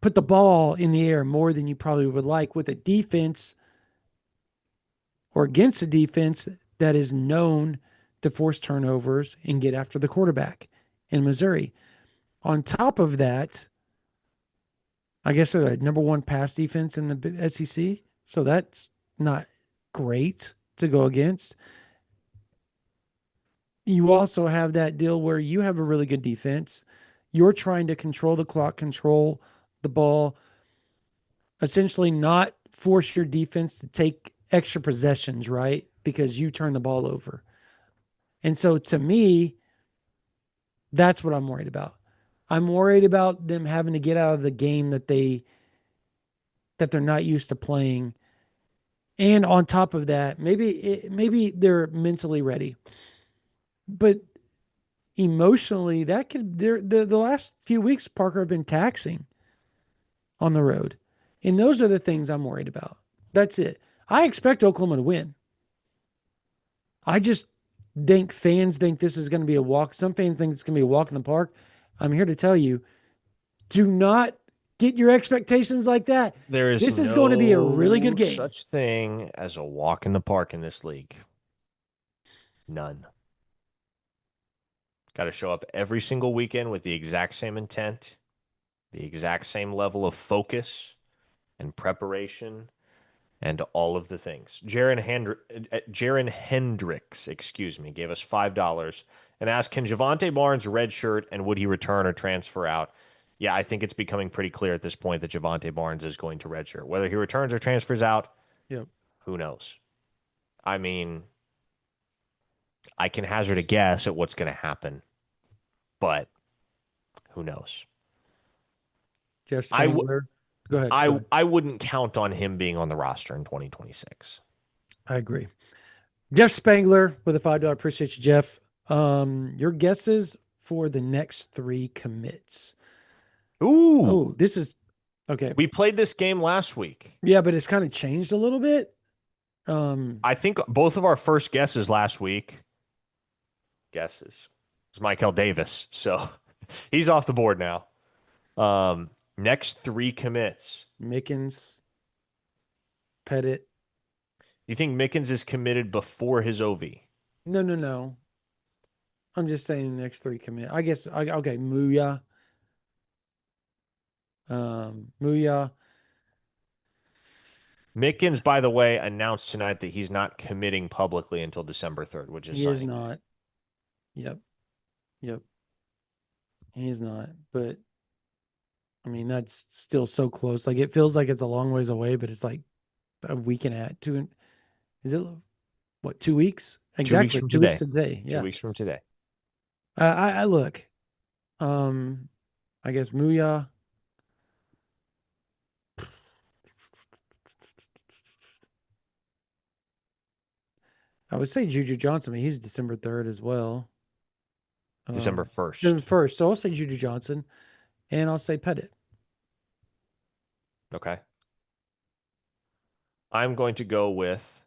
put the ball in the air more than you probably would like with a defense or against a defense that is known to force turnovers and get after the quarterback in Missouri. On top of that, I guess they're the number one pass defense in the SEC. So that's not great to go against. You also have that deal where you have a really good defense. You're trying to control the clock, control the ball, essentially not force your defense to take extra possessions, right? Because you turn the ball over. And so to me, that's what I'm worried about. I'm worried about them having to get out of the game that they're not used to playing. And on top of that, maybe they're mentally ready. But emotionally, that could the last few weeks, Parker, have been taxing on the road. And those are the things I'm worried about. That's it. I expect Oklahoma to win. I just think fans think this is going to be a walk. Some fans think it's going to be a walk in the park. I'm here to tell you, do not get your expectations like that. There is This is going to be a really no good game. such thing as a walk in the park in this league. None. Got to show up every single weekend with the exact same intent, the exact same level of focus and preparation and all of the things. Jaron Hendricks, excuse me, gave us $5 and asked, can Javante Barnes redshirt and would he return or transfer out? Yeah, I think it's becoming pretty clear at this point that Javante Barnes is going to redshirt. Whether he returns or transfers out, Yep. Who knows? I mean, I can hazard a guess at what's going to happen, but who knows? Jeff I w- Spangler. Go ahead. Go ahead. I wouldn't count on him being on the roster in 2026. I agree. Jeff Spangler with a $5. Appreciate you, Jeff. Your guesses for the next three commits. Ooh, Oh, this is okay. we played this game last week. Yeah, but it's kind of changed a little bit. I think both of our first guesses last week was Michael Davis. So he's off the board now. Next three commits. Mickens, Pettit. You think Mickens is committed before his OV? No, no, no. I'm just saying the next three commit. I guess okay, Muya. Muya. Mickens, by the way, announced tonight that he's not committing publicly until December 3rd, which is He is signing day. not. Yep. Yep. He is not. But I mean, that's still so close. Like it feels like it's a long ways away, but it's like a week and a half. Is it what, 2 weeks? 2 weeks Exactly. from 2 weeks today. today. Two Yeah. weeks from today. I look. Um, I guess Muya. I would say Juju Johnson. I mean, he's December 3rd as well. December December 1st. 1st. So I'll say Juju Johnson and I'll say Pettit. Okay. I'm going to go with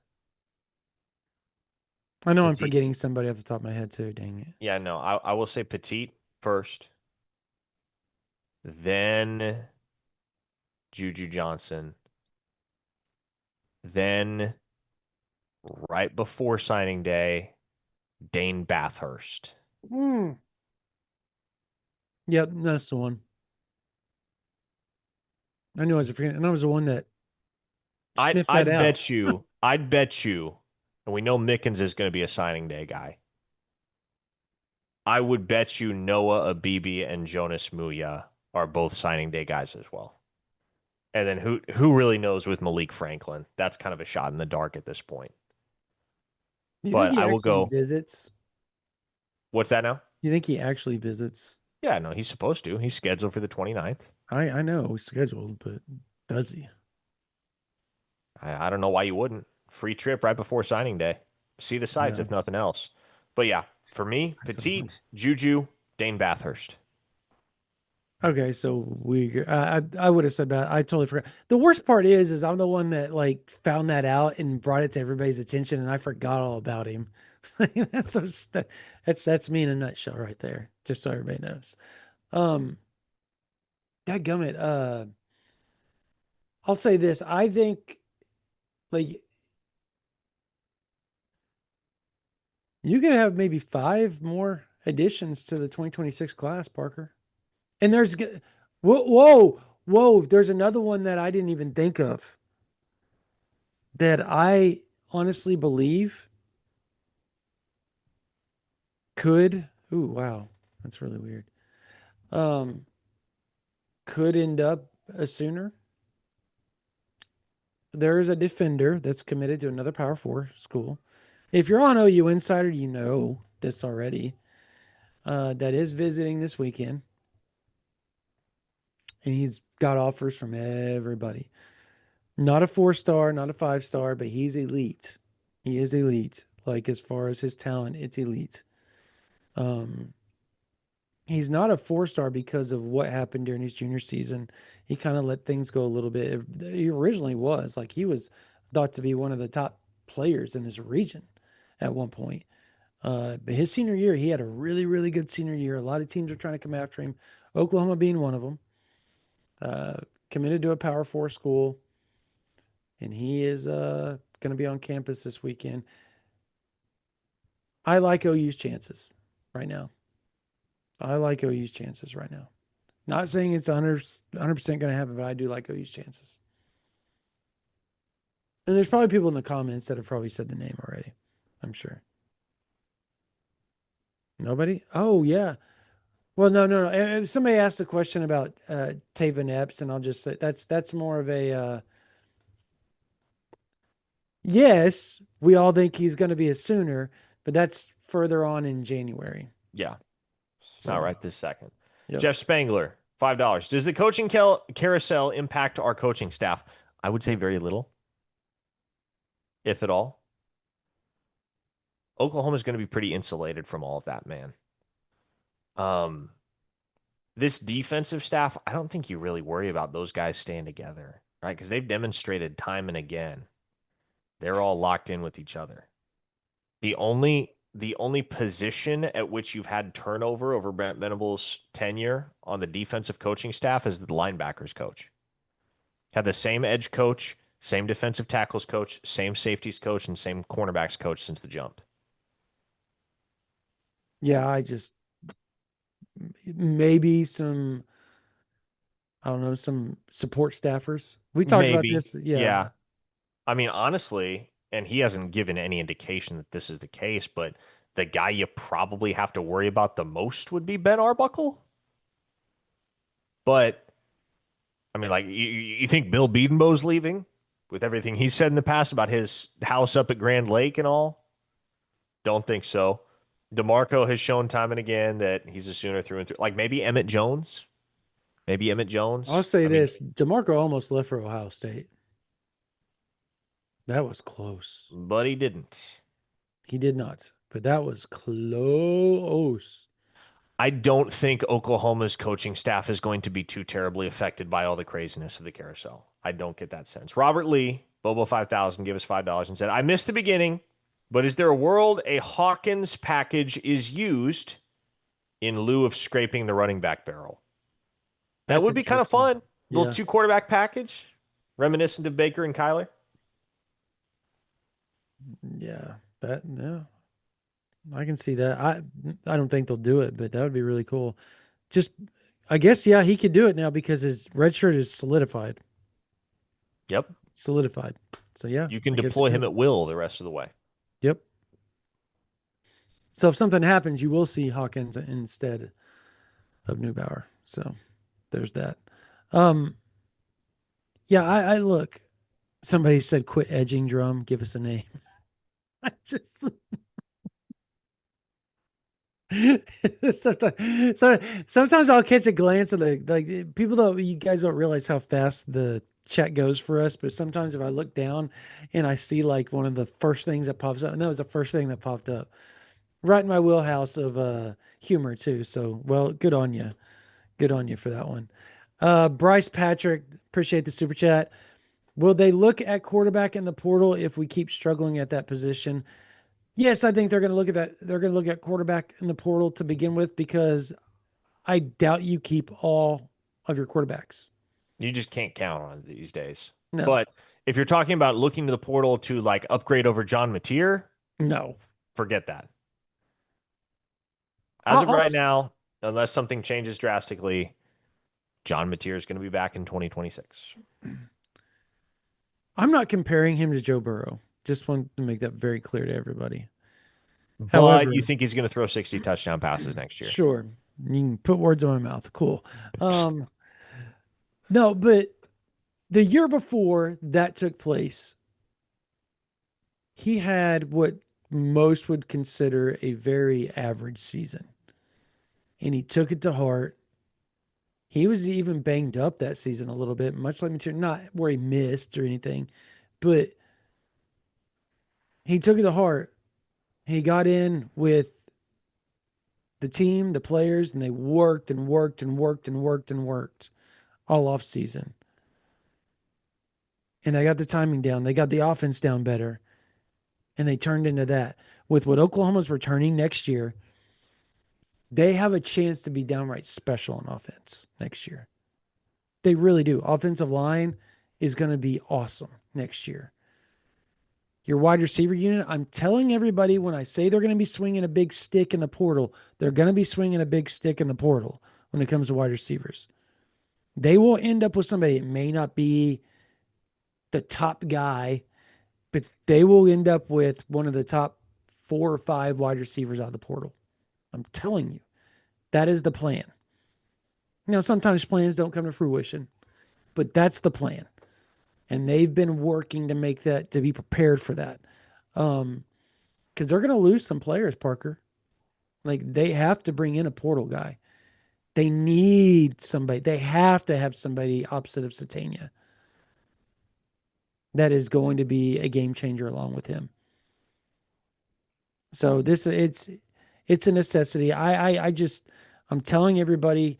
I know I'm Petit. forgetting somebody off the top of my head too. Dang it. Yeah, no, I will say Petit first, then Juju Johnson, then right before signing day, Dane Bathurst. Mm. Yep, that's the one. I knew I was forgetting, and I was the one that I'd sniffed that I'd out. I'd bet you, and we know Mickens is going to be a signing day guy. I would bet you Noah Abibi and Jonas Muya are both signing day guys as well. And then who really knows with Malik Franklin? That's kind of a shot in the dark at this point. Do you think But he I will actually go. visits? What's that now? Do you think he actually visits? Yeah, no, he's supposed to. He's scheduled for the 29th. I know he's scheduled, but does he? I don't know why you wouldn't. Free trip right before signing day. See the sights Yeah. if nothing else. But yeah, for me, That's so funny. Petit, Juju, Dane Bathurst. Okay, so I would have said that. I totally forgot. The worst part is I'm the one that like found that out and brought it to everybody's attention, and I forgot all about him. That's so that's me in a nutshell right there. Just so everybody knows. Um, Dadgummit, I'll say this. I think like you could have maybe 5 more additions to the 2026 class, Parker. And whoa. There's another one that I didn't even think of that I honestly believe could. Ooh, wow. That's really weird. Um, could end up a Sooner. There is a defender that's committed to another Power 4 school. If you're on OU Insider, you know this already. That is visiting this weekend. And he's got offers from everybody. Not a 4-star, not a 5-star, but he's elite. He is elite. Like as far as his talent, it's elite. Um, he's not a 4-star because of what happened during his junior season. He kind of let things go a little bit. He originally was like he was thought to be one of the top players in this region at one point. But his senior year, he had a really, really good senior year. A lot of teams are trying to come after him. Oklahoma being one of them. Committed to a Power 4 school, and he is going to be on campus this weekend. I like OU's chances right now. I like OU's chances right now. Not saying it's 100% going to happen, but I do like OU's chances. And there's probably people in the comments that have probably said the name already. I'm sure. Nobody? Oh, yeah. Well, no. If somebody asked a question about Taven Epps, and I'll just say that's more of a Yes, we all think he's going to be a Sooner, but that's further on in January. Yeah, not So, right this second. yep. Jeff Spangler, $5. Does the coaching carousel impact our coaching staff? I would say very little, if at all. Oklahoma's going to be pretty insulated from all of that, man. Um, this defensive staff, I don't think you really worry about those guys staying together, right? Because they've demonstrated time and again they're all locked in with each other. The only position at which you've had turnover over Brent Venables' tenure on the defensive coaching staff is the linebackers coach. Had the same edge coach, same defensive tackles coach, same safeties coach, and same cornerbacks coach since the jump. Yeah, maybe some, I don't know, some support staffers. We talked about Maybe. this. Yeah. Yeah. I mean, honestly, and he hasn't given any indication that this is the case, but the guy you probably have to worry about the most would be Ben Arbuckle. But I mean, like, you think Bill Bedenbaugh's leaving with everything he said in the past about his house up at Grand Lake and all? Don't think so. DeMarco has shown time and again that he's a Sooner through and through. Like maybe Emmett Jones. Maybe Emmett I'll Jones. say I mean, this, DeMarco almost left for Ohio State. That was close. but he didn't. He did not, but that was close. I don't think Oklahoma's coaching staff is going to be too terribly affected by all the craziness of the carousel. I don't get that sense. Robert Lee, Bobo 5000, give us $5 and said, I missed the beginning, but is there a world a Hawkins package is used in lieu of scraping the running back barrel? That That's would be kind of interesting. fun. Little Yeah. two quarterback package, reminiscent of Baker and Kyler. Yeah. Yeah. I can see that. I don't think they'll do it, but that would be really cool. Just I guess yeah, he could do it now because his red shirt is solidified. Yep. Solidified. So yeah, You can I guess he deploy him could. at will the rest of the way. Yep. So if something happens, you will see Hawkins instead of Neubauer. So there's that. Um yeah, I look. Somebody said quit edging drum, give us a name. I just sometimes, sometimes I'll catch a glance of the like people that you guys don't realize how fast the chat goes for us, but sometimes if I look down and I see like one of the first things that pops up, and that was the first thing that popped up, right in my wheelhouse of humor too. So well, good on you for that one. Bryce Patrick, appreciate the super chat. Will they look at quarterback in the portal if we keep struggling at that position? Yes, I think they're going to look at that. They're going to look at quarterback in the portal to begin with because I doubt you keep all of your quarterbacks. You just can't count on it these days. No, But if you're talking about looking to the portal to like upgrade over John Mateer, no. forget that. As I'll, of I'll, right now, unless something changes drastically, John Mateer is going to be back in 2026. I'm not comparing him to Joe Burrow. Just want to make that very clear to everybody. But you However, think he's going to throw 60 touchdown passes next year? sure, you can put words in my mouth. Cool. Um, no, but the year before that took place, he had what most would consider a very average season. And he took it to heart. He was even banged up that season a little bit, much like Material, not where he missed or anything, but he took it to heart. He got in with the team, the players, and they worked and worked and worked and worked and worked all off season. And they got the timing down. They got the offense down better. And they turned into that. With what Oklahoma's returning next year, they have a chance to be downright special on offense next year. They really do. Offensive line is going to be awesome next year. Your wide receiver unit, I'm telling everybody when I say they're going to be swinging a big stick in the portal, they're going to be swinging a big stick in the portal when it comes to wide receivers. They will end up with somebody. It may not be the top guy, but they will end up with one of the top 4 or 5 wide receivers out of the portal. I'm telling you, that is the plan. You know, sometimes plans don't come to fruition, but that's the plan. And they've been working to make that, to be prepared for that. Because they're going to lose some players, Parker. Like they have to bring in a portal guy. They need somebody. They have to have somebody opposite of Satania that is going to be a game changer along with him. So it's a necessity. I'm telling everybody,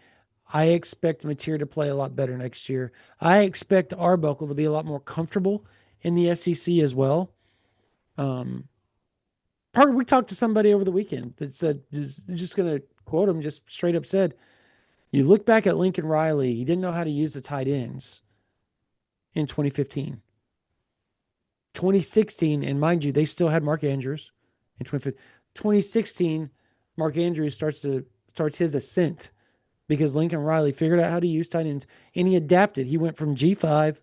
I expect Mateer to play a lot better next year. I expect Arbuckle to be a lot more comfortable in the SEC as well. Parker, we talked to somebody over the weekend that said, just going to quote him, just straight up said, you look back at Lincoln Riley, he didn't know how to use the tight ends in 2015. 2016, and mind you, they still had Mark Andrews in 2015. 2016, Mark Andrews starts his ascent because Lincoln Riley figured out how to use tight ends and he adapted. He went from G5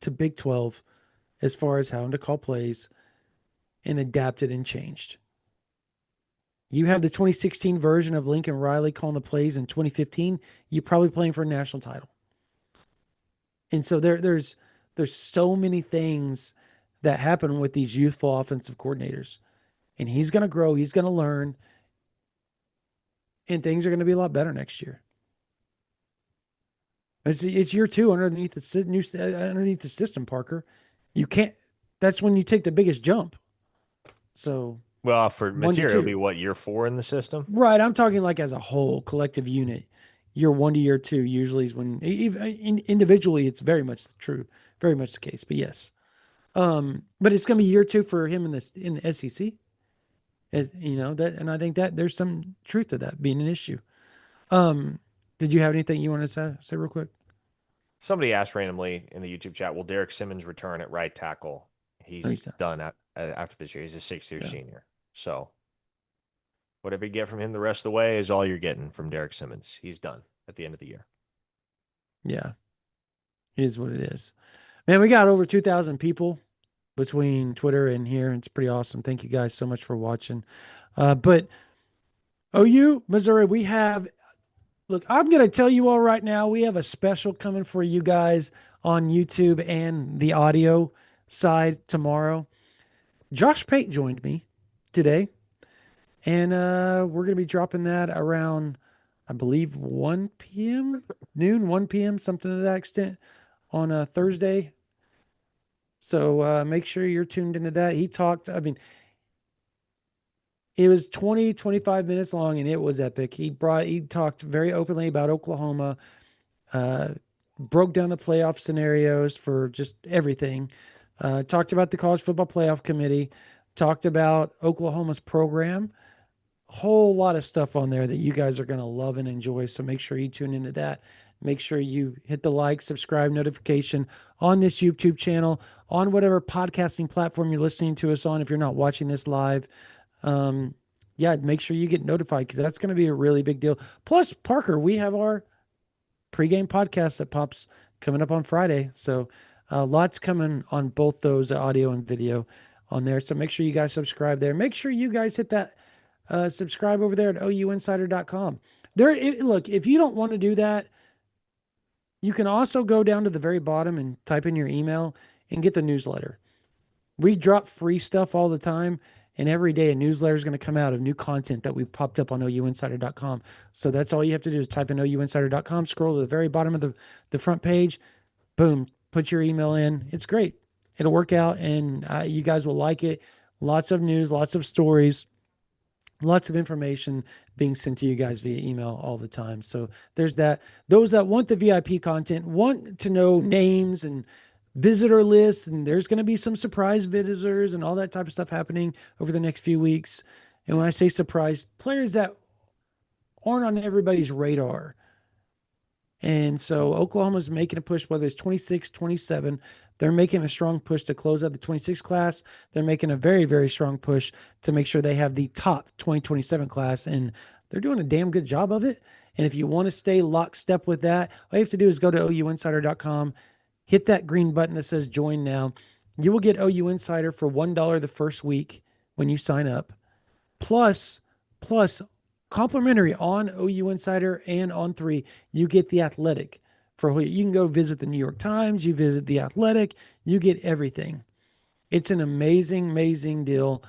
to Big 12 as far as how to call plays and adapted and changed. You have the 2016 version of Lincoln Riley calling the plays in 2015, you're probably playing for a national title. And so there's so many things that happen with these youthful offensive coordinators. And he's going to grow, he's going to learn, and things are going to be a lot better next year. It's year two underneath the system, Parker. You can't. That's when you take the biggest jump. So Well, for 1 to Mateer, it'll 2. be what, year 4 in the system? Right. I'm talking like as a whole collective unit. Year 1 to year 2 usually is when individually it's very much true, very much the case. But yes, but it's going to be year 2 for him in the SEC. As you know that, and I think that there's some truth to that being an issue. Did you have anything you want to say real quick? Somebody asked randomly in the YouTube chat, will Derek Simmons return at right tackle? He's done after this year. He's a 6th-year senior. So whatever you get from him the rest of the way is all you're getting from Derek Simmons. He's done at the end of the year. Yeah. It is what it is. Man, we got over 2,000 people between Twitter and here. It's pretty awesome. Thank you guys so much for watching. But OU, Missouri, look, I'm going to tell you all right now, we have a special coming for you guys on YouTube and the audio side tomorrow. Josh Pate joined me today, and we're going to be dropping that around, I believe, 1 p.m., noon, 1 p.m., something to that extent on a Thursday. So make sure you're tuned into that. He talked, I mean, it was 20, 25 minutes long, and it was epic. He talked very openly about Oklahoma, broke down the playoff scenarios for just everything, talked about the College Football Playoff Committee, talked about Oklahoma's program, whole lot of stuff on there that you guys are going to love and enjoy. So make sure you tune into that. Make sure you hit the like, subscribe, notification on this YouTube channel, on whatever podcasting platform you're listening to us on. If you're not watching this live, make sure you get notified because that's going to be a really big deal. Plus, Parker, we have our pregame podcast that pops coming up on Friday. So lots coming on both those, audio and video on there. So make sure you guys subscribe there. Make sure you guys hit that subscribe over there at ouinsider.com. Look, if you don't want to do that, you can also go down to the very bottom and type in your email and get the newsletter. We drop free stuff all the time, and every day a newsletter is going to come out of new content that we popped up on ouinsider.com. So that's all you have to do is type in ouinsider.com, scroll to the very bottom of the front page, boom, put your email in. It's great. It'll work out, and you guys will like it. Lots of news, lots of stories, lots of information being sent to you guys via email all the time. So there's that. Those that want the VIP content, want to know names and visitor lists, and there's going to be some surprise visitors and all that type of stuff happening over the next few weeks. And when I say surprise, players that aren't on everybody's radar. And so Oklahoma's making a push, whether it's 26, 27. They're making a strong push to close out the 26 class. They're making a very, very strong push to make sure they have the top 2027 class. And they're doing a damn good job of it. And if you want to stay lockstep with that, all you have to do is go to ouinsider.com, hit that green button that says join now. You will get OU Insider for $1 the first week when you sign up. Plus, complimentary on OU Insider and on 3, you get The Athletic for who you can go visit the New York Times, you visit the Athletic, you get everything. It's an amazing, amazing deal.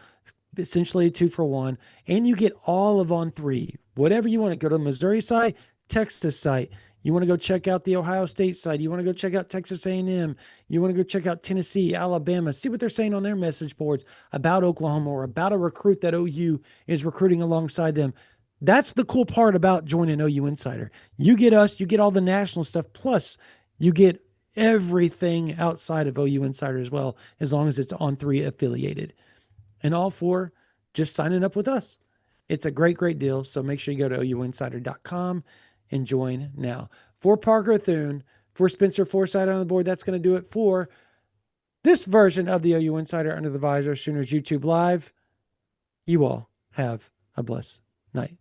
Essentially a 2-for-1, and you get all of On3. Whatever you want to go to the Missouri site, Texas site. You want to go check out the Ohio State site. You want to go check out Texas A&M. You want to go check out Tennessee, Alabama. See what they're saying on their message boards about Oklahoma or about a recruit that OU is recruiting alongside them. That's the cool part about joining OU Insider. You get us, you get all the national stuff, plus you get everything outside of OU Insider as well, as long as it's On3 affiliated. And all for just signing up with us. It's a great, great deal. So make sure you go to ouinsider.com and join now. For Parker Thune, for Spencer Forsythe on the board, that's going to do it for this version of the OU Insider Under the Visor Sooners YouTube Live. You all have a blessed night.